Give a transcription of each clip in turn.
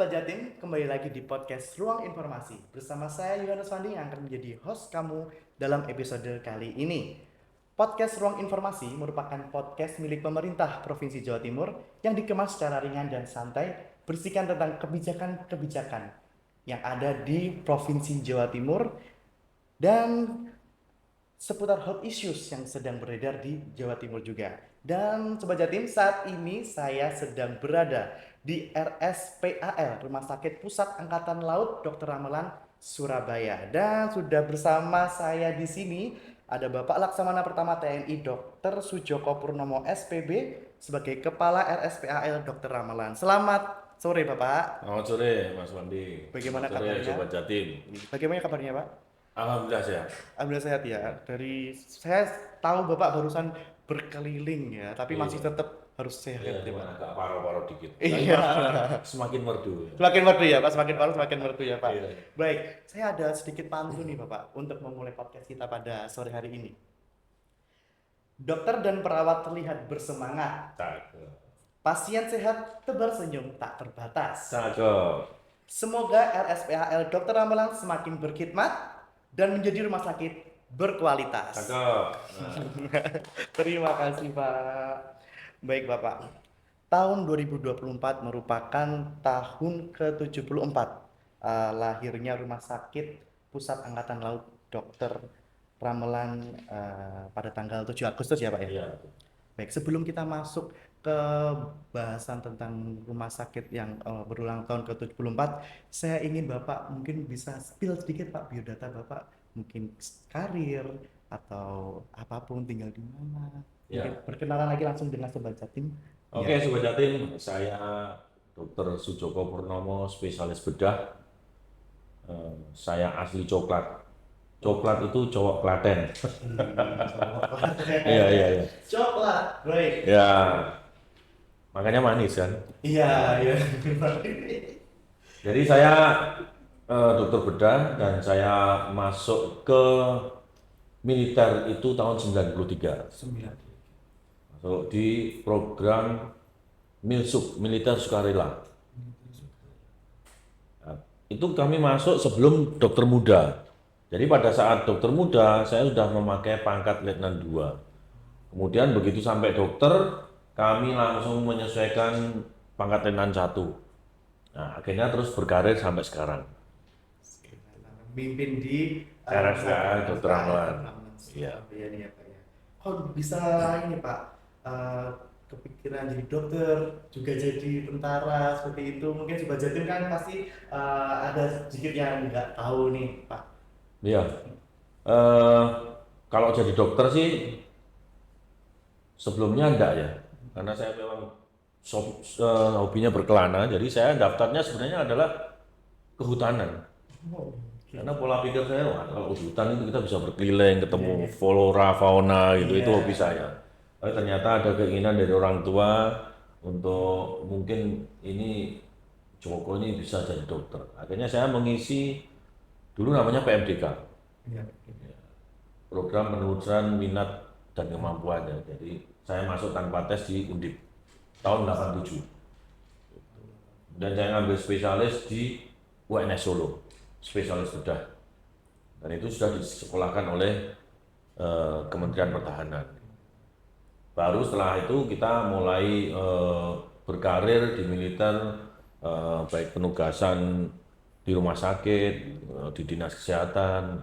Sobat Jatim, kembali lagi di podcast Ruang Informasi. Bersama saya Yohanes Wandi yang akan menjadi host kamu dalam episode kali ini. Podcast Ruang Informasi merupakan podcast milik pemerintah Provinsi Jawa Timur yang dikemas secara ringan dan santai, berisikan tentang kebijakan-kebijakan yang ada di Provinsi Jawa Timur dan seputar hot issues yang sedang beredar di Jawa Timur juga. Dan Sobat Jatim, saat ini saya sedang berada di RSPAL, Rumah Sakit Pusat Angkatan Laut Dr. Ramelan, Surabaya. Dan sudah bersama saya di sini ada Bapak Laksamana Pertama TNI Dr. Sujoko Purnomo SPB sebagai Kepala RSPAL Dr. Ramelan. Selamat sore Bapak. Selamat sore Mas Wandi. Bagaimana Selamat sore kabarnya? Sobat Jatim. Bagaimana kabarnya Pak? Alhamdulillah sehat. Alhamdulillah sehat ya. Dari saya tahu Bapak barusan berkeliling ya, tapi masih Iya. tetap harus sehat Ya, ya, cuman Pak. agak paru-paru dikit. Iya. Semakin merdu. Semakin merdu ya, Pak. Semakin paru semakin merdu ya, Pak. Iya. Baik, saya ada sedikit pantun nih, Bapak, untuk memulai podcast kita pada sore hari ini. Dokter dan perawat terlihat bersemangat. Cakep. Pasien sehat, tebar senyum tak terbatas. Cakep. Semoga RSPAL Dr. Ramelan semakin berkhidmat dan menjadi rumah sakit berkualitas. Cakep. Terima kasih Pak. Baik Bapak, tahun 2024 merupakan tahun ke-74 lahirnya Rumah Sakit Pusat Angkatan Laut Dr. Ramelan pada tanggal 7 Agustus ya Pak ya? Iya. Baik, sebelum kita masuk ke bahasan tentang rumah sakit yang berulang tahun ke-74, saya ingin Bapak mungkin bisa spill sedikit Pak biodata Bapak, mungkin karir atau apapun, tinggal di mana. Ya. Mungkin perkenalan lagi langsung dengan Sobat Jatim. Oke Ya. Sobat Jatim, saya Dr. Sujoko Purnomo, spesialis bedah. Saya asli coklat. Coklat itu cowok Klaten. Iya, iya, iya. Coklat, baik. Ya, makanya manis kan. Iya, iya. Jadi saya dokter bedah dan saya masuk ke militer itu tahun 93. Masuk di program Milsuk, Militer Sukarela. Nah, itu kami masuk sebelum dokter muda. Jadi pada saat dokter muda saya sudah memakai pangkat Letnan 2. Kemudian begitu sampai dokter, kami langsung menyesuaikan pangkat Letnan 1. Nah, akhirnya terus berkarir sampai sekarang. Mimpin di RSPAL Dr. Ramelan. Iya. Iya nih ya Pak ya. Kok bisa ini Pak kepikiran jadi dokter, juga jadi tentara seperti itu? Mungkin Sobat Jatim kan pasti ada sedikit yang nggak tahu nih Pak. Iya. Kalau jadi dokter sih sebelumnya enggak ya, karena saya memang hobinya berkelana, jadi saya daftarnya sebenarnya adalah kehutanan. Karena pola pikir saya, wah, kalau di hutan itu kita bisa berkeliling, ketemu flora, fauna gitu, itu hobi saya. Tapi ternyata ada keinginan dari orang tua untuk mungkin ini Joko ini bisa jadi dokter. Akhirnya saya mengisi dulu namanya PMDK, Iya. program penelusuran minat dan kemampuannya. Jadi saya masuk tanpa tes di Undip tahun 87. Dan saya ngambil spesialis di UNS Solo, spesialis bedah. Dan itu sudah disekolahkan oleh Kementerian Pertahanan. Baru setelah itu kita mulai berkarir di militer, baik penugasan di rumah sakit, di dinas kesehatan,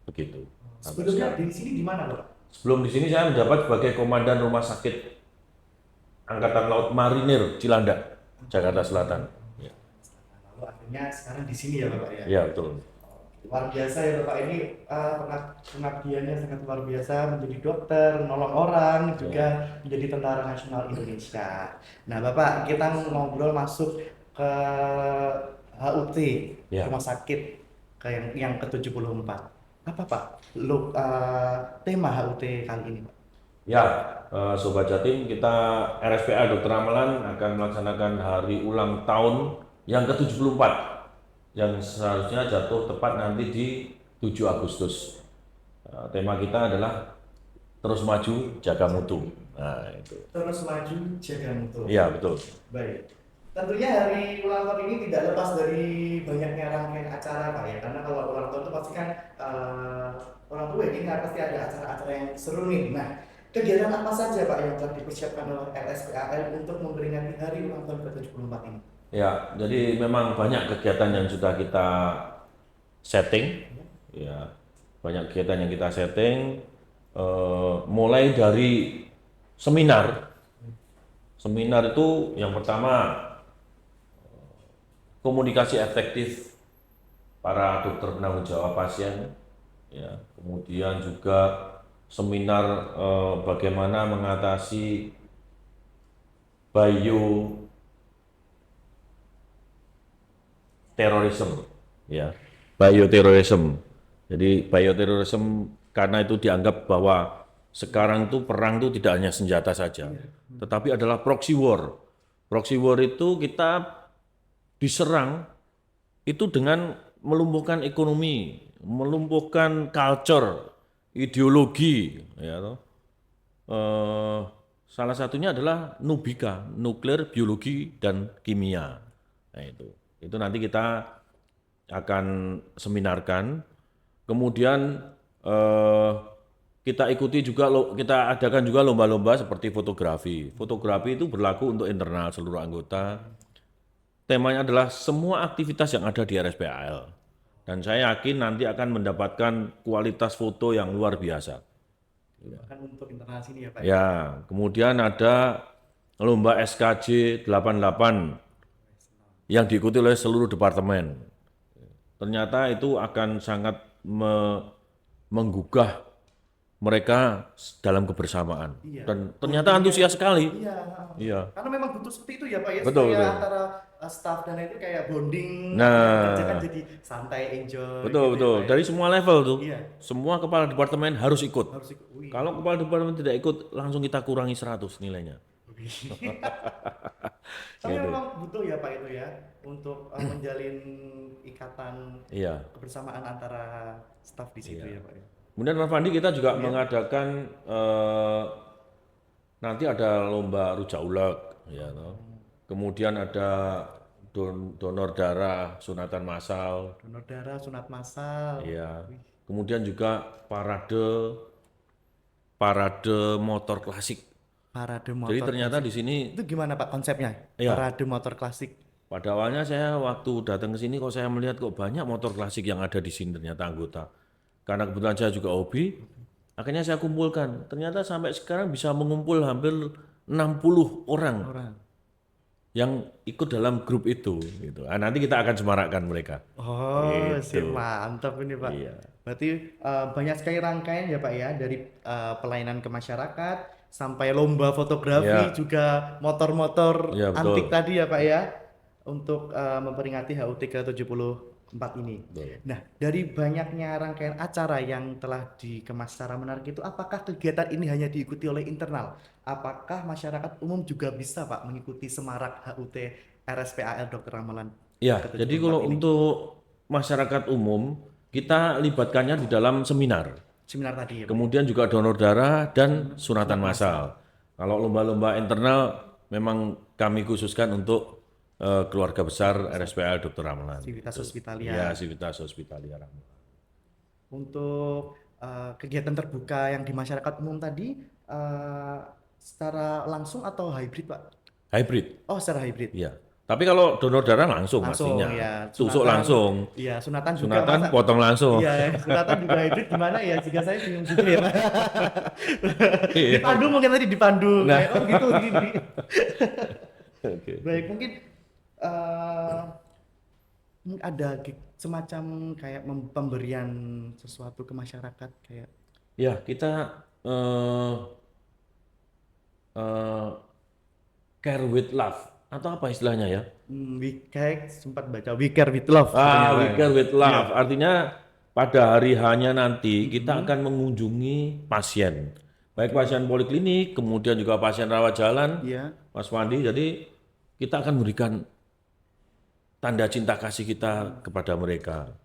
begitu. Sebelumnya di sini di mana Pak? Sebelum di sini saya menjabat sebagai komandan rumah sakit Angkatan Laut Marinir Cilandak, Jakarta Selatan. Ya, Lalu akhirnya sekarang di sini ya Bapak ya? ya betul. Luar biasa ya Bapak ini pengabdiannya sangat luar biasa, menjadi dokter, menolong orang, juga menjadi tentara nasional Indonesia. Nah Bapak, kita ngobrol masuk ke HUT, Ya. rumah sakit ke yang ke-74. Apa Pak tema HUT kali ini Pak? Ya, Sobat Jatim, kita RSPA Dr. Ramelan akan melaksanakan hari ulang tahun yang ke-74 yang seharusnya jatuh tepat nanti di 7 Agustus. Tema kita adalah terus maju, jaga mutu. Nah, itu. Terus maju, jaga mutu. Iya, betul. Baik. Tentunya hari ulang tahun ini tidak lepas dari banyaknya rangkaian acara Pak ya, karena kalau ulang tahun itu pasti kan orang tua ini pasti ada acara-acara yang seru nih. Nah, kegiatan apa saja Pak yang telah dipersiapkan oleh RSPAL untuk memperingati hari ulang tahun ke-74 ini? Ya, jadi memang banyak kegiatan yang sudah kita setting, ya banyak kegiatan yang kita setting, mulai dari seminar. Seminar itu yang pertama komunikasi efektif para dokter penanggung jawab pasien, ya kemudian juga seminar bagaimana mengatasi bioterorisme, ya bioterorisme. Jadi bioterorisme karena itu dianggap bahwa sekarang itu perang itu tidak hanya senjata saja, tetapi adalah proxy war. Proxy war itu kita diserang itu dengan melumpuhkan ekonomi, melumpuhkan culture, ideologi, ya toh. Salah satunya adalah Nubika, nuklir, biologi, dan kimia. Nah, itu nanti kita akan seminarkan. Kemudian kita ikuti juga, kita adakan juga lomba-lomba seperti fotografi. Fotografi itu berlaku untuk internal seluruh anggota. Temanya adalah semua aktivitas yang ada di RSPAL. Dan saya yakin nanti akan mendapatkan kualitas foto yang luar biasa. Bahkan untuk internal sini ya Pak. Ya, kemudian ada lomba SKJ 88 yang diikuti oleh seluruh departemen. Ternyata itu akan sangat menggugah mereka dalam kebersamaan. Iya. Dan ternyata antusias sekali. Iya. Iya. Karena memang butuh seperti itu ya Pak ya, Betul, supaya betul. antara staff dan itu kayak bonding, Nah, kerja kan jadi santai, enjoy betul, gitu ya, betul. Pak ya. Dari semua level tuh, Iya. semua kepala departemen harus ikut. Harus ikut. Wih. Kalau kepala departemen tidak ikut, langsung kita kurangi 100 nilainya. Tapi Gitu. memang butuh ya Pak itu ya untuk menjalin ikatan Iya. kebersamaan antara staff di situ ya Pak ya. Kemudian Mas Fandi kita juga mengadakan nanti ada lomba rujak ulek, ya toh. Kemudian ada donor darah, sunatan massal, Donor darah, sunat massal. ya. Kemudian juga parade parade motor klasik. Parade Jadi motor ternyata klasik. di sini Itu gimana Pak konsepnya? Iya. Parade motor klasik. pada awalnya saya waktu datang ke sini kok saya melihat kok banyak motor klasik yang ada di sini ternyata anggota. Karena kebetulan saya juga hobi, akhirnya saya kumpulkan. Ternyata sampai sekarang bisa mengumpul hampir 60 orang Orang. yang ikut dalam grup itu gitu. Ah, nanti kita akan semarakkan mereka. Oh, Gitu. sip, mantap ini Pak. Iya. Berarti banyak sekali rangkaian ya Pak ya, dari pelayanan ke masyarakat sampai lomba fotografi, Iya. juga motor-motor Iya, betul. antik tadi ya Pak ya, untuk memperingati HUT ke-74 ini. Betul. Nah, dari banyaknya rangkaian acara yang telah dikemas secara menarik itu, apakah kegiatan ini hanya diikuti oleh internal? Apakah masyarakat umum juga bisa Pak mengikuti semarak HUT RSPAL Dr. Ramalan Ya, ke-74 jadi kalau ini? untuk masyarakat umum kita libatkannya di dalam seminar. Seminar tadi ya Pak? Kemudian juga donor darah dan sunatan massal. Kalau lomba-lomba internal memang kami khususkan untuk keluarga besar RSPAL Dr. Ramalan. Civitas Hospitalia. Ya, Civitas Hospitalia Ramalan. Untuk kegiatan terbuka yang di masyarakat umum tadi secara langsung atau hybrid Pak? Hybrid. Oh, secara hybrid. Iya. Tapi kalau donor darah langsung Langsung pastinya. ya. Tusuk Sunatan- langsung. Iya, sunatan juga Sunatan masa- potong langsung. Iya, sunatan juga hybrid gimana ya? Jika saya bingung juga ya. Pak. Iya. Dipandu mungkin tadi dipandu. Nah. Kayak, oh gitu gini. Oke. Baik, mungkin ada semacam kayak pemberian sesuatu ke masyarakat kayak Ya, kita care with love atau apa istilahnya ya? we care, sempat baca we care with love. We katanya, Pak. care with love. Artinya pada hari hanya nanti kita akan mengunjungi pasien, baik pasien poliklinik, kemudian juga pasien rawat jalan, Iya. Mas Wandi. Jadi kita akan memberikan tanda cinta kasih kita kepada mereka,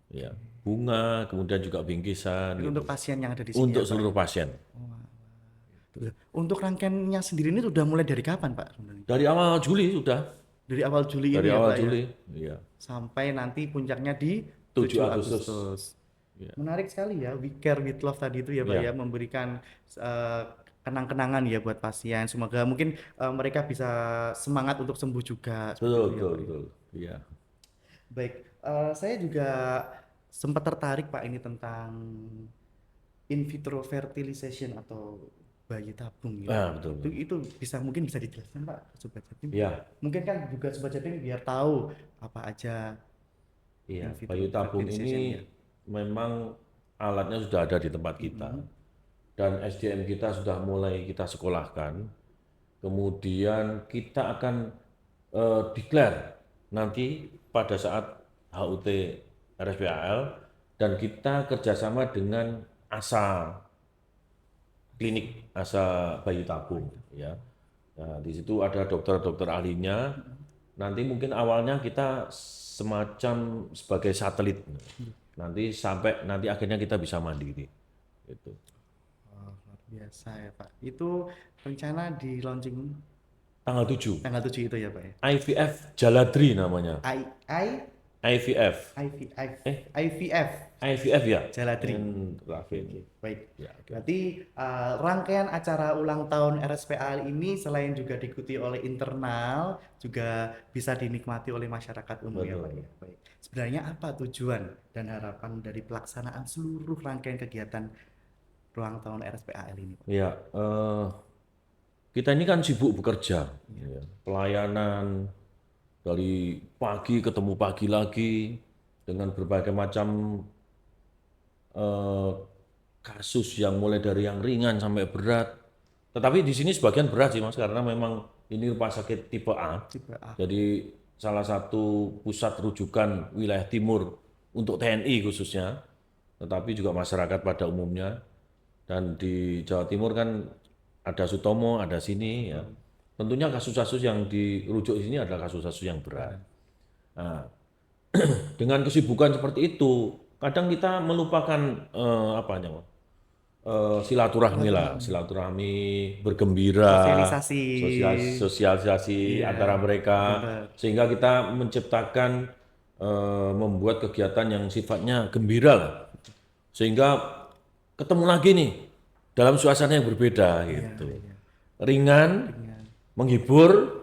ya bunga, kemudian juga bingkisan, Itu gitu. untuk pasien yang ada di sini. Untuk ya, Pak? seluruh pasien. Untuk rangkaiannya sendiri ini sudah mulai dari kapan Pak? Sebenarnya? Dari awal Juli sudah. Dari awal Juli dari ini ya awal Pak ya, Juli, iya, sampai nanti puncaknya di 7 7 Agustus. Agustus. Iya, Menarik sekali ya, We Care with Love tadi itu ya Pak ya, iya, memberikan eh, kenang-kenangan ya buat pasien. Semoga mungkin mereka bisa semangat untuk sembuh juga seperti betul, itu ya betul, Pak ya. betul, iya, Baik, saya juga sempat tertarik Pak ini tentang in vitro fertilization atau bayi tabung gitu ah, Pak. betul, Itu betul. itu bisa mungkin bisa dijelaskan Pak Sobat Jatim. Iya, Mungkin kan juga Sobat Jatim biar tahu apa aja iya, in bayi vitro tabung fertilization ya. ini memang alatnya sudah ada di tempat kita Mm-mm. dan SDM kita sudah mulai kita sekolahkan. Kemudian kita akan declare nanti pada saat HUT RSPAL dan kita kerjasama dengan ASA klinik ASA bayi tabung ya. Nah, di situ ada dokter-dokter ahlinya. Nanti mungkin awalnya kita semacam sebagai satelit. Nanti sampai nanti akhirnya kita bisa mandiri. Gitu. Oh, luar biasa ya Pak. Itu rencana di launching Tanggal 7. tanggal 7 itu ya Pak ya. IVF Jaladri namanya. I I IVF. IVF Eh, IVF IVF ya? Jaladri. Rafi. Baik. Ya, oke. Berarti rangkaian acara ulang tahun RSPA ini selain juga diikuti oleh internal, juga bisa dinikmati oleh masyarakat umum ya Pak Betul. ya. Baik. Sebenarnya apa tujuan dan harapan dari pelaksanaan seluruh rangkaian kegiatan ulang tahun RSPAL ini Pak? Ya, kita ini kan sibuk bekerja, ya. Pelayanan dari pagi ketemu pagi lagi dengan berbagai macam eh, kasus yang mulai dari yang ringan sampai berat. Tetapi di sini sebagian berat sih Mas, karena memang ini rumah sakit tipe A. Tipe A. Jadi salah satu pusat rujukan wilayah timur untuk TNI khususnya, tetapi juga masyarakat pada umumnya. Dan di Jawa Timur kan ada Sutomo, ada sini ya. Tentunya kasus-kasus yang dirujuk di sini adalah kasus-kasus yang berat. Nah, dengan kesibukan seperti itu, kadang kita melupakan apa namanya, silaturahmi lah, silaturahmi, bergembira, Sosialisasi. sosialisasi Iya, antara mereka, benar. sehingga kita menciptakan, membuat kegiatan yang sifatnya gembira lah, sehingga ketemu lagi nih dalam suasana yang berbeda gitu, ringan, Dengan- menghibur,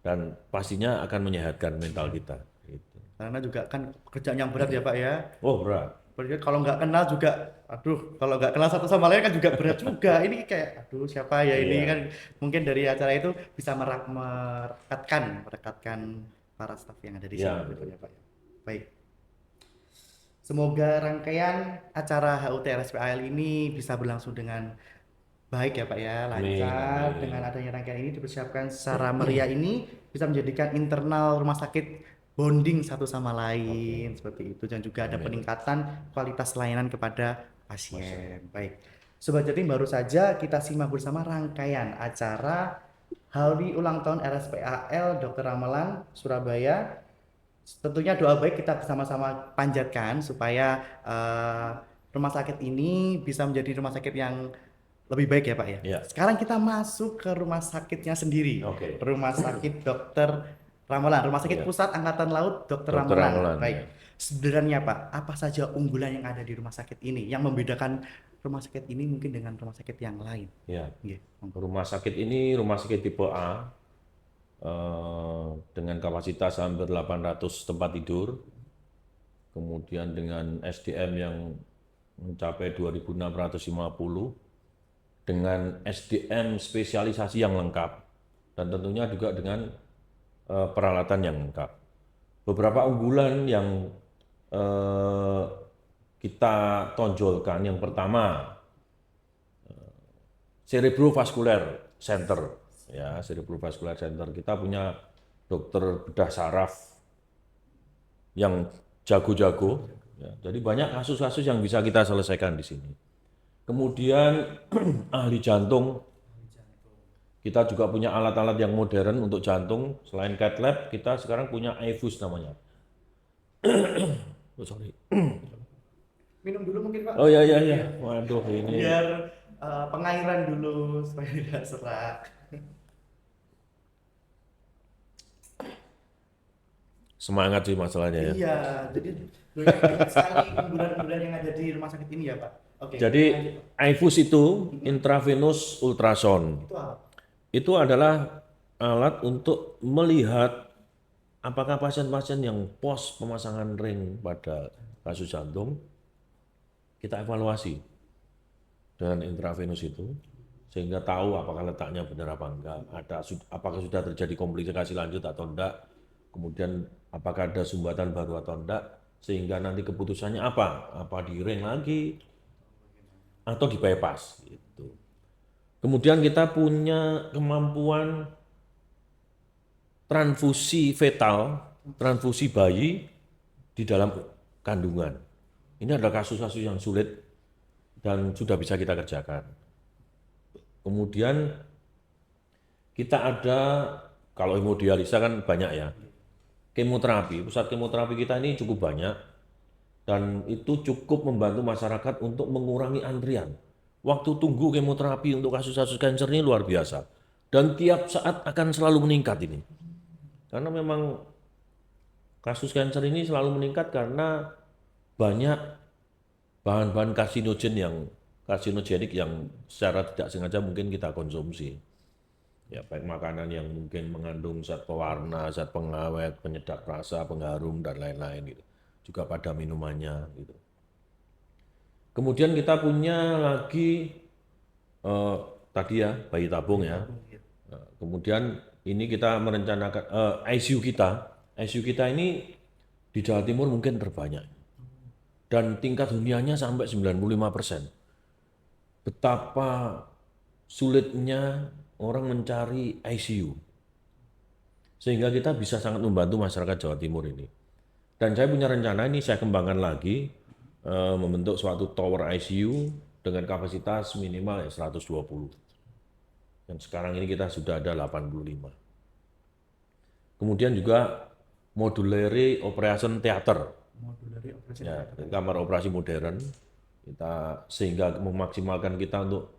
dan pastinya akan menyehatkan mental kita. Gitu. Karena juga kan kerjaan yang berat ya Pak ya. Oh berat. Berarti kalau nggak kenal juga, aduh, kalau nggak kenal satu sama lain kan juga berat juga. Ini kayak, aduh, siapa ya ini Iya. kan? Mungkin dari acara itu bisa merekatkan para staf yang ada di sini, Ya, gitu ya Pak. Baik. Semoga rangkaian acara HUT RSPAL ini bisa berlangsung dengan baik ya Pak ya, amin, lancar. amin. Dengan adanya rangkaian ini dipersiapkan secara meriah ini bisa menjadikan internal rumah sakit bonding satu sama lain seperti itu, dan juga ada Amin. peningkatan kualitas layanan kepada pasien. Baik. Sobat Jatim, baru saja kita simak bersama rangkaian acara hari ulang tahun RSPAL Dr. Ramelan Surabaya. Tentunya doa baik kita bersama-sama panjatkan supaya rumah sakit ini bisa menjadi rumah sakit yang lebih baik ya Pak ya. Ya. Sekarang kita masuk ke rumah sakitnya sendiri. Oke. Rumah sakit Dr. Ramelan, Rumah Sakit Ya. Pusat Angkatan Laut Dr. Dr. Ramelan. Ramelan, Baik. ya. Sebenarnya Pak, apa saja unggulan yang ada di rumah sakit ini yang membedakan rumah sakit ini mungkin dengan rumah sakit yang lain? Ya. Nggih, monggo. Rumah sakit ini rumah sakit tipe A dengan kapasitas hampir 800 tempat tidur, kemudian dengan SDM yang mencapai 2.650, dengan SDM spesialisasi yang lengkap, dan tentunya juga dengan peralatan yang lengkap. Beberapa unggulan yang kita tonjolkan, yang pertama Cerebrovascular Center, ya, Cerebrovascular Center. Kita punya dokter bedah saraf yang jago-jago, ya. Jadi banyak kasus-kasus yang bisa kita selesaikan di sini. Kemudian ahli jantung, kita juga punya alat-alat yang modern untuk jantung. Selain cath lab, kita sekarang punya iFuse namanya. Oh, sorry. Minum dulu mungkin Pak. Oh ya ya ya. Waduh ini. Biar pengairan dulu supaya tidak serak. semangat sih masalahnya ya. Iya, jadi banyak sekali unggulan-unggulan yang ada di rumah sakit ini ya Pak. Oke, Jadi lanjut Pak. IFUS itu intravenous ultrasound. Itu apa? Itu adalah alat untuk melihat apakah pasien-pasien yang pos pemasangan ring pada kasus jantung kita evaluasi dengan intravenous itu sehingga tahu apakah letaknya benar apa enggak, apakah sudah terjadi komplikasi lanjut atau enggak, kemudian apakah ada sumbatan baru atau enggak, sehingga nanti keputusannya apa di ring lagi atau di bypass gitu. Kemudian kita punya kemampuan transfusi fetal, transfusi bayi di dalam kandungan. Ini adalah kasus-kasus yang sulit dan sudah bisa kita kerjakan. Kemudian kita ada, kalau hemodialisa kan banyak ya, kemoterapi, pusat kemoterapi kita ini cukup banyak dan itu cukup membantu masyarakat untuk mengurangi antrian. Waktu tunggu kemoterapi untuk kasus-kasus kanker ini luar biasa dan tiap saat akan selalu meningkat ini. Karena memang kasus kanker ini selalu meningkat karena banyak bahan-bahan karsinogenik yang secara tidak sengaja mungkin kita konsumsi. Ya, baik makanan yang mungkin mengandung zat pewarna, zat pengawet, penyedap rasa, pengharum dan lain-lain gitu. Juga pada minumannya gitu. Kemudian kita punya lagi eh, tadi ya bayi tabung ya. Nah, kemudian ini kita merencanakan ICU kita ini di Jawa Timur mungkin terbanyak dan tingkat huniannya sampai 95%. Betapa sulitnya orang mencari ICU. Sehingga kita bisa sangat membantu masyarakat Jawa Timur ini. Dan saya punya rencana ini saya kembangkan lagi membentuk suatu tower ICU dengan kapasitas minimal 120. Dan sekarang ini kita sudah ada 85. Kemudian juga modulary operation theater. Modulary operation Ya, theater. kamar operasi modern kita sehingga memaksimalkan kita untuk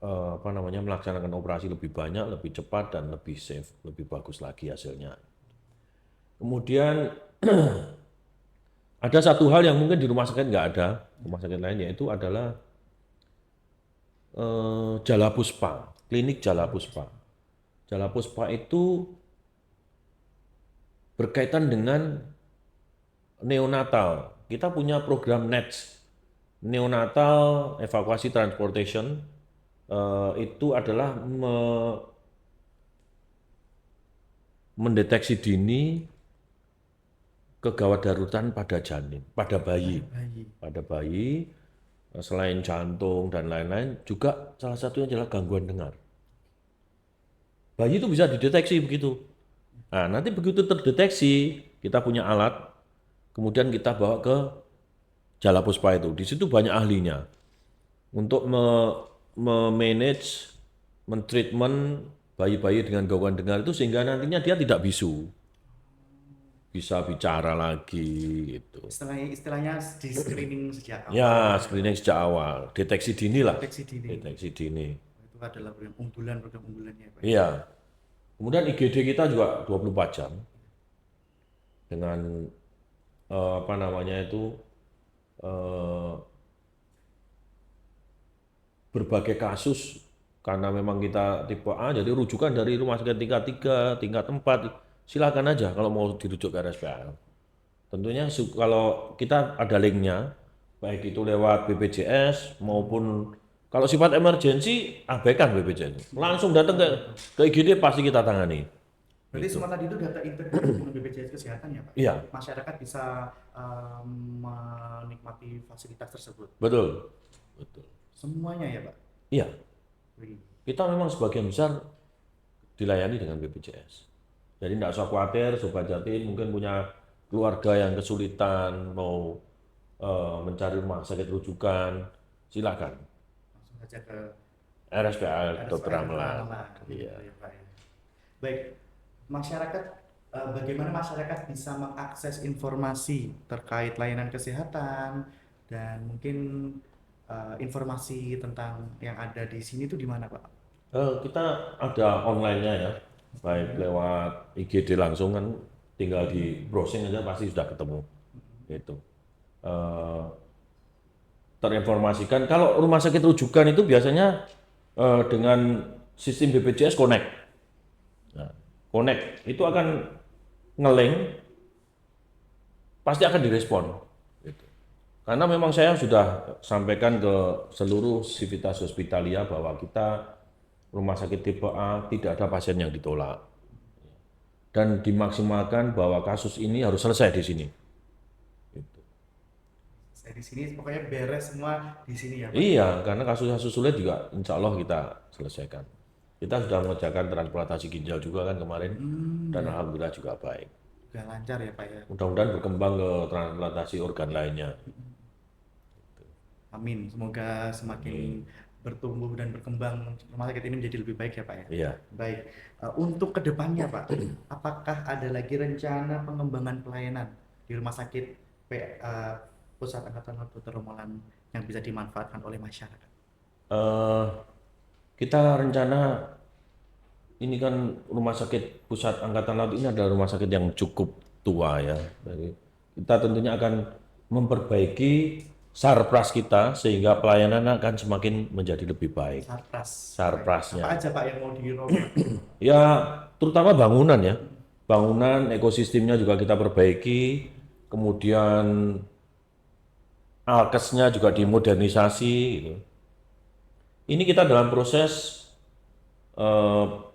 melaksanakan operasi lebih banyak, lebih cepat dan lebih safe, lebih bagus lagi hasilnya. Kemudian ada satu hal yang mungkin di rumah sakit nggak ada, rumah sakit lain yaitu adalah Jalapuspa, klinik Jalapuspa. Jalapuspa itu berkaitan dengan neonatal. Kita punya program NETS, neonatal evakuasi transportation, itu adalah mendeteksi dini kegawat darurat pada janin, pada bayi. Pada bayi, selain jantung dan lain-lain, juga salah satunya adalah gangguan dengar. Bayi itu bisa dideteksi begitu. Nah, nanti begitu terdeteksi, kita punya alat, kemudian kita bawa ke Jalapuspa itu. Di situ banyak ahlinya untuk memanage, mentreatment bayi-bayi dengan gangguan dengar itu sehingga nantinya dia tidak bisu. Bisa bicara lagi gitu. Istilahnya di screening sejak awal. Ya, screening sejak awal, deteksi dini lah. Deteksi dini. Deteksi dini. Itu adalah program unggulannya Pak. Iya. Kemudian IGD kita juga 24 jam dengan berbagai kasus karena memang kita tipe A, jadi rujukan dari rumah sakit tingkat 3, tingkat 4, silakan aja kalau mau dirujuk ke RSPAL. Tentunya kalau kita ada linknya, baik itu lewat BPJS maupun kalau sifat emergensi, abaikan BPJS. Langsung datang ke IGD pasti kita tangani. Berarti semua tadi itu data integrasi dengan BPJS Kesehatan ya Pak? Iya, Masyarakat bisa menikmati fasilitas tersebut. betul. Betul. Semuanya ya Pak? Iya, Wih. kita memang sebagian besar dilayani dengan BPJS. Jadi tidak usah khawatir, Sobat Jatim mungkin punya keluarga yang kesulitan mau mencari rumah sakit rujukan, silakan. Langsung saja ke RSPAL Dr. Amlan. Iya. Ya, Pak, ya. Baik, masyarakat bagaimana masyarakat bisa mengakses informasi terkait layanan kesehatan dan mungkin informasi tentang yang ada di sini itu di mana Pak? Kita ada online-nya ya, baik lewat IGD langsung kan, tinggal di browsing aja pasti sudah ketemu. Gitu. Eh, Terinformasikan. Kalau rumah sakit rujukan itu biasanya dengan sistem BPJS Connect. Nah, Connect itu akan ngelink, pasti akan direspon. Gitu. Karena memang saya sudah sampaikan ke seluruh Civitas Hospitalia bahwa kita rumah sakit tipe A tidak ada pasien yang ditolak. Dan dimaksimalkan bahwa kasus ini harus selesai di sini. Saya di sini pokoknya beres semua di sini ya Pak. Iya, karena kasus-kasus sulit juga insya Allah kita selesaikan. Kita sudah mengerjakan transplantasi ginjal juga kan kemarin, dan alhamdulillah juga baik. Udah lancar ya Pak ya. Mudah-mudahan berkembang ke transplantasi organ lainnya. Amin. Semoga semakin bertumbuh dan berkembang rumah sakit ini menjadi lebih baik ya Pak ya. Iya. Baik. Untuk kedepannya Pak, apakah ada lagi rencana pengembangan pelayanan di rumah sakit Pusat Angkatan Laut Dr. Romolan yang bisa dimanfaatkan oleh masyarakat? Eh, Kita rencana ini kan rumah sakit Pusat Angkatan Laut ini adalah rumah sakit yang cukup tua ya. Jadi kita tentunya akan memperbaiki sarpras kita sehingga pelayanan akan semakin menjadi lebih baik. Sarpras. Sarprasnya. Apa aja Pak yang mau dirubah? Ya, terutama bangunan ya. Bangunan, ekosistemnya juga kita perbaiki. Kemudian alkesnya juga dimodernisasi. Gitu. Ini kita dalam proses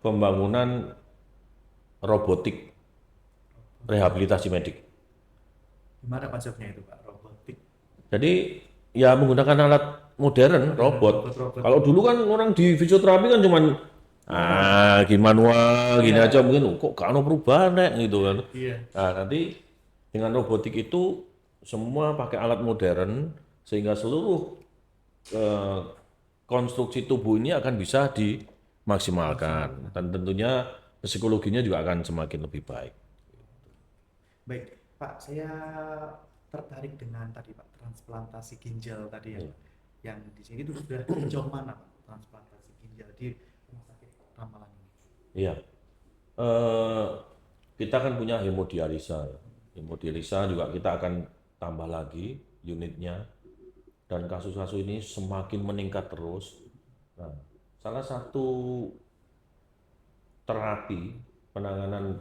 pembangunan robotik rehabilitasi medik. Gimana konsepnya itu Pak? Robotik. Jadi ya menggunakan alat modern, robot. Robot. Kalau dulu kan orang di fisioterapi kan cuman gini manual, gini aja mungkin kok gak ada perubahan nek gitu kan. Iya. Nah, nanti dengan robotik itu semua pakai alat modern sehingga seluruh konstruksi tubuh ini akan bisa dimaksimalkan dan tentunya psikologinya juga akan semakin lebih baik. Baik, Pak, saya tertarik dengan tadi Pak transplantasi ginjal tadi ya. Yang di sini itu sudah sejauh mana Pak transplantasi ginjal di rumah sakit Ramalan ini? Iya. Eh, Kita kan punya hemodialisa. Hemodialisa juga kita akan tambah lagi unitnya dan kasus-kasus ini semakin meningkat terus. Nah, salah satu terapi penanganan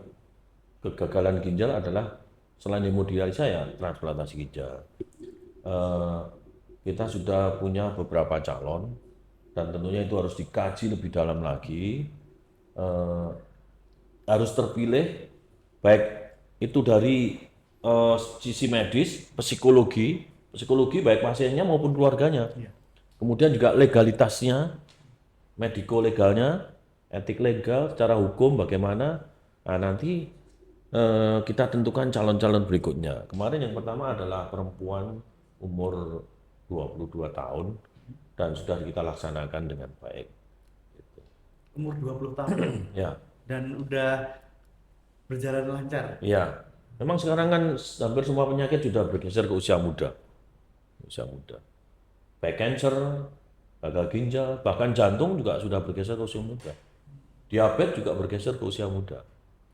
kegagalan ginjal adalah selain hemodialisa ya transplantasi ginjal. Eh, Kita sudah punya beberapa calon dan tentunya itu harus dikaji lebih dalam lagi. Harus terpilih baik itu dari sisi medis, psikologi baik pasiennya maupun keluarganya. Iya. Kemudian juga legalitasnya, mediko legalnya, etik legal, secara hukum bagaimana. Nah, nanti kita tentukan calon-calon berikutnya. Kemarin yang pertama adalah perempuan umur 22 tahun dan sudah kita laksanakan dengan baik. Umur 20 tahun Ya. dan udah berjalan lancar. Iya, memang sekarang kan hampir semua penyakit sudah bergeser ke usia muda. Usia muda. Baik cancer, gagal ginjal, bahkan jantung juga sudah bergeser ke usia muda. Diabetes juga bergeser ke usia muda.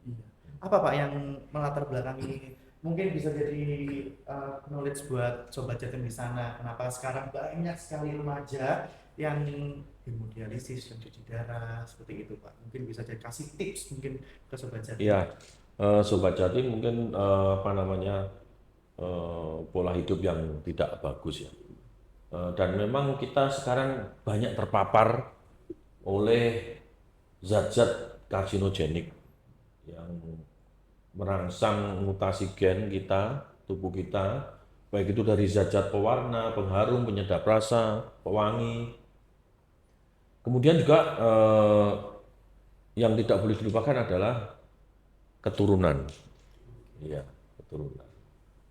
Iya. Apa Pak yang melatar belakangi mungkin bisa jadi knowledge buat sobat Jatim di sana. Kenapa sekarang banyak sekali remaja yang hemodialisis, yang cuci darah seperti itu Pak. Mungkin bisa jadi kasih tips mungkin ke sobat Jatim. Iya, Sobat Jatim mungkin pola hidup yang tidak bagus ya. Dan memang kita sekarang banyak terpapar oleh zat-zat karsinogenik yang merangsang mutasi gen kita, tubuh kita, baik itu dari zat-zat pewarna, pengharum, penyedap rasa, pewangi. Kemudian juga yang tidak boleh dilupakan adalah keturunan. Iya, keturunan.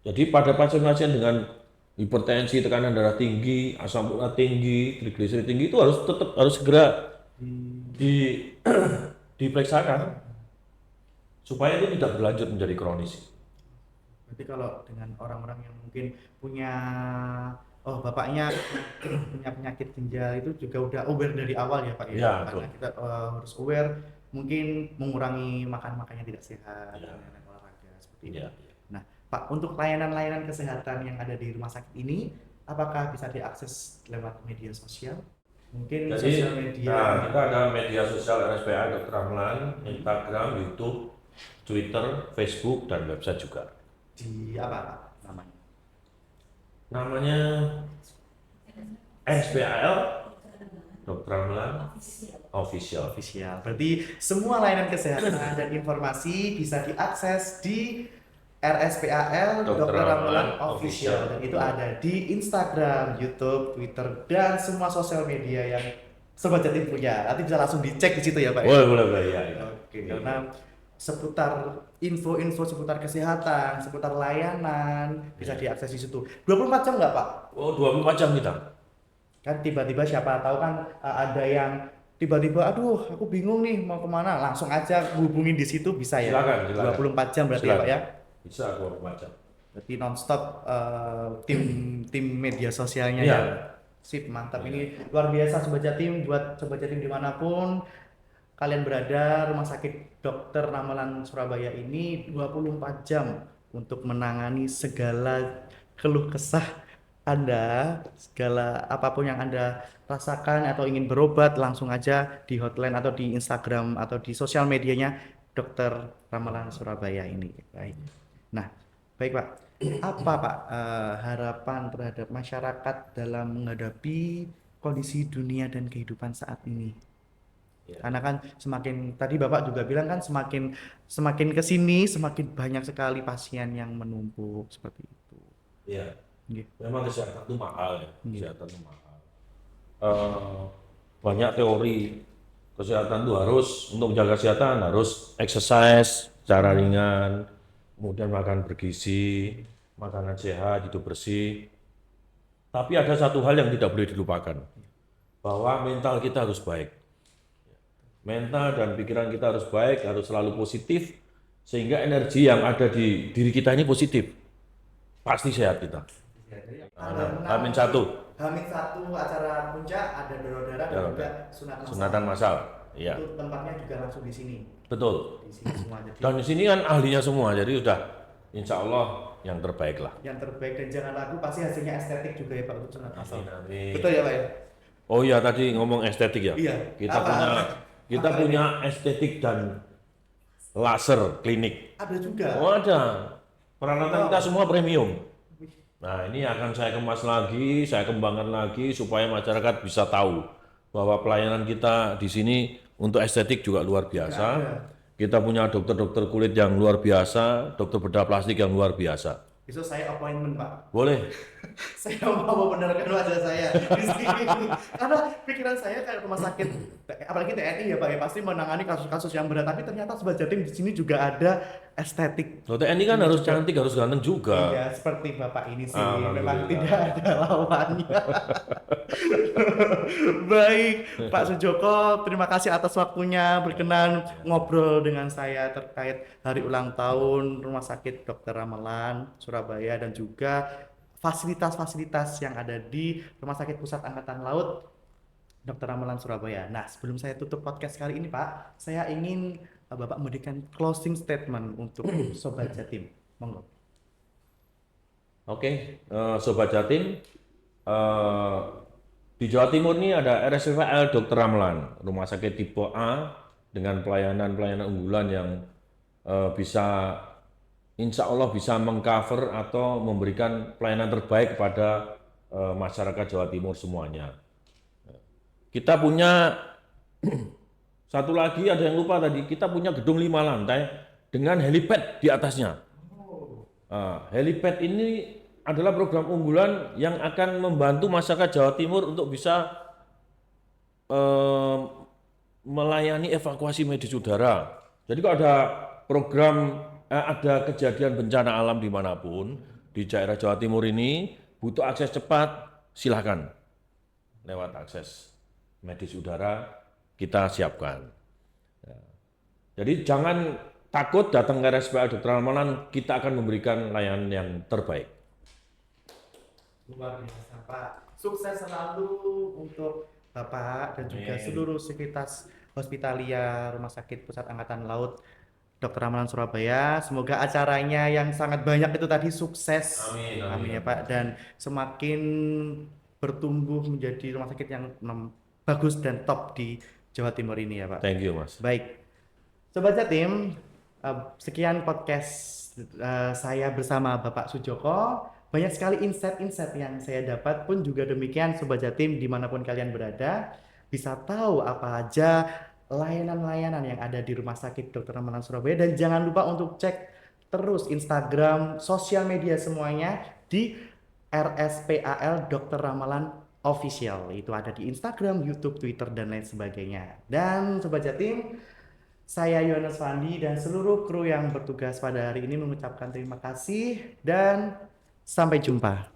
Jadi pada pasien-pasien dengan hipertensi, tekanan darah tinggi, asam urat tinggi, trigliserid tinggi itu harus segera diperiksakan supaya itu tidak berlanjut menjadi kronis. Berarti kalau dengan orang-orang yang mungkin punya bapaknya punya penyakit ginjal itu juga udah aware dari awal ya Pak ya. Ya, Karena betul. kita harus aware mungkin mengurangi makan-makan yang tidak sehat Ya. dan olahraga seperti Iya. Nah, Pak, untuk layanan-layanan kesehatan yang ada di rumah sakit ini, apakah bisa diakses lewat media sosial? Mungkin Jadi, sosial media. nah, kita ada media sosial RSPA Dr. Ramlan, Instagram, YouTube, Twitter, Facebook, dan website juga. Di apa Pak namanya? Namanya RSPAL Dr. Ramlan Official. Official. Berarti semua layanan kesehatan dan informasi bisa diakses di RSPAL Dr. Dr. Ramlan Ramlan Official, Official. dan itu ada di Instagram, YouTube, Twitter, dan semua sosial media yang Sobat Jatim punya. Nanti bisa langsung dicek di situ ya Pak. Boleh, ya. Oke, karena seputar info-info seputar kesehatan, seputar layanan bisa diakses di situ. 24 jam nggak Pak? Oh, 24 jam kita. Kan tiba-tiba siapa tahu kan ada yang tiba-tiba aduh aku bingung nih mau kemana, langsung aja hubungin di situ bisa ya. Silakan. 24 jam berarti ya Pak ya. Bisa 24 jam. Berarti nonstop tim media sosialnya Iya. ya. Sip, mantap. Ini luar biasa Sobat Jatim. Buat Sobat Jatim dimanapun kalian berada, Rumah Sakit Dr. Ramalan Surabaya ini 24 jam untuk menangani segala keluh kesah Anda, segala apapun yang Anda rasakan atau ingin berobat, langsung aja di hotline atau di Instagram atau di sosial medianya Dr. Ramalan Surabaya ini. Baik. Nah, baik Pak. Apa Pak harapan terhadap masyarakat dalam menghadapi kondisi dunia dan kehidupan saat ini? Ya. Karena kan semakin tadi Bapak juga bilang kan semakin ke sini semakin banyak sekali pasien yang menumpuk seperti itu. Iya. Nggih. Memang kesehatan itu mahal ya. Iya. Kesehatan itu mahal. Banyak teori kesehatan itu harus untuk menjaga kesehatan harus exercise secara ringan, kemudian makan bergizi, makanan sehat, hidup bersih. Tapi ada satu hal yang tidak boleh dilupakan, bahwa mental kita harus baik. Mental dan pikiran kita harus baik, harus selalu positif, sehingga energi yang ada di diri kita ini positif. Pasti sehat kita. Amin satu. Hamin satu acara puncak ada donor darah dan juga Sunatan massal. Iya. Itu tempatnya juga langsung di sini. Betul. Di sini semua. Jadi Dan di sini kan ahlinya semua, jadi sudah insya Allah yang terbaik lah. yang terbaik, dan jangan ragu pasti hasilnya estetik juga ya Pak untuk sunat masal. Amin. Betul ya Pak ya? Oh iya tadi ngomong estetik ya. Iya. Kita punya estetik dan laser klinik. Ada juga. Oh ada. Peralatan kita semua premium. Nah ini akan saya kemas lagi, saya kembangkan lagi supaya masyarakat bisa tahu bahwa pelayanan kita di sini untuk estetik juga luar biasa. Kita punya dokter-dokter kulit yang luar biasa, dokter bedah plastik yang luar biasa. Besok saya appointment Pak. Boleh. Saya mau membenarkan wajah saya di sini. Karena pikiran saya kayak rumah sakit, apalagi TNI ya Pak ya, pasti menangani kasus-kasus yang berat. Tapi ternyata Sobat Jatim di sini juga ada estetik. TNI kan harus cantik, harus ganteng juga. Iya, seperti Bapak ini sih, Alhamdulillah. memang tidak ada lawannya. Baik, Pak Sujoko, terima kasih atas waktunya berkenan ngobrol dengan saya terkait hari ulang tahun Rumah Sakit Dr. Ramalan Surabaya dan juga fasilitas-fasilitas yang ada di Rumah Sakit Pusat Angkatan Laut Dr. Ramalan Surabaya. Nah, sebelum saya tutup podcast kali ini, Pak, saya ingin Bapak memberikan closing statement untuk Sobat Jatim. Monggo. Oke, Sobat Jatim, di Jawa Timur ini ada RSPAL Dr. Ramlan, rumah sakit tipe A dengan pelayanan-pelayanan unggulan yang bisa, insya Allah bisa mengcover atau memberikan pelayanan terbaik kepada masyarakat Jawa Timur semuanya. Kita punya satu lagi, ada yang lupa tadi, kita punya gedung 5 lantai dengan helipad di atasnya. Helipad ini adalah program unggulan yang akan membantu masyarakat Jawa Timur untuk bisa melayani evakuasi medis udara. Jadi kalau ada program, ada kejadian bencana alam dimanapun di daerah Jawa Timur ini, butuh akses cepat, silakan lewat akses medis udara kita siapkan. Jadi jangan takut datang ke RSPAL Dr. Ramalan, kita akan memberikan layanan yang terbaik. Luar biasa Pak, sukses selalu untuk Bapak dan juga seluruh sivitas hospitalia Rumah Sakit Pusat Angkatan Laut Dr. Ramalan Surabaya. Semoga acaranya yang sangat banyak itu tadi sukses. Amin, Amin amin. ya Pak. Dan semakin bertumbuh menjadi rumah sakit yang bagus dan top di Jawa Timur ini ya Pak. Thank you, Mas. Baik, Sobat Jatim, sekian podcast saya bersama Bapak Sujoko. Banyak sekali insight-insight yang saya dapat, pun juga demikian Sobat Jatim dimanapun kalian berada, bisa tahu apa aja layanan-layanan yang ada di Rumah Sakit Dr. Ramalan Surabaya. Dan jangan lupa untuk cek terus Instagram, sosial media semuanya di RSPAL Dr. Ramalan Official. Itu ada di Instagram, YouTube, Twitter, dan lain sebagainya. Dan Sobat Jatim, saya Yohanes Fandi dan seluruh kru yang bertugas pada hari ini mengucapkan terima kasih dan sampai jumpa.